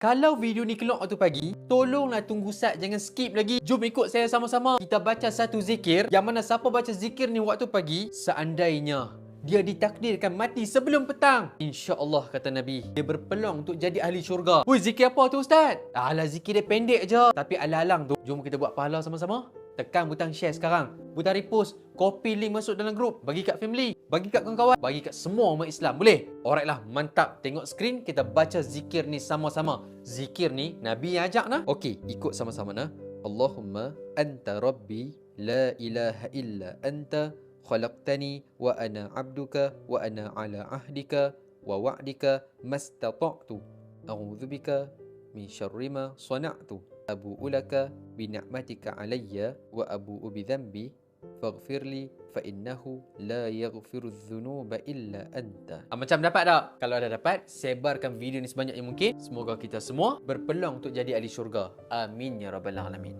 Kalau video ni keluar waktu pagi, tolonglah tunggu Ustaz, jangan skip lagi. Jom ikut saya sama-sama. Kita baca satu zikir, yang mana siapa baca zikir ni waktu pagi, seandainya dia ditakdirkan mati sebelum petang, insya-Allah kata Nabi, dia berpeluang untuk jadi ahli syurga. Woi, zikir apa tu Ustaz? Alah, zikir dia pendek je, tapi alang-alang tu. Jom kita buat pahala sama-sama. Tekan butang share sekarang, butang repost, copy link masuk dalam grup, bagi kat family, bagi kat kawan-kawan, bagi kat semua umat Islam. Boleh? Alright lah, mantap. Tengok skrin, kita baca zikir ni sama-sama. Zikir ni Nabi yang ajak nah. Okey, ikut sama-sama nah. Allahumma anta rabbi la ilaha illa anta khalaqtani wa ana abduka wa ana ala ahdika wa wa'dika mastata'tu. A'udzubika min syarri ma sana'tu. Abu'u laka bi ni'matika alayya wa abu'u bi dhanbi faghfirli fa innahu la yaghfiru dhunuba illa anta. Macam dapat tak? Kalau ada dapat, sebarkan video ni sebanyak yang mungkin. Semoga kita semua berpeluang untuk jadi ahli syurga. Amin ya rabbal alamin.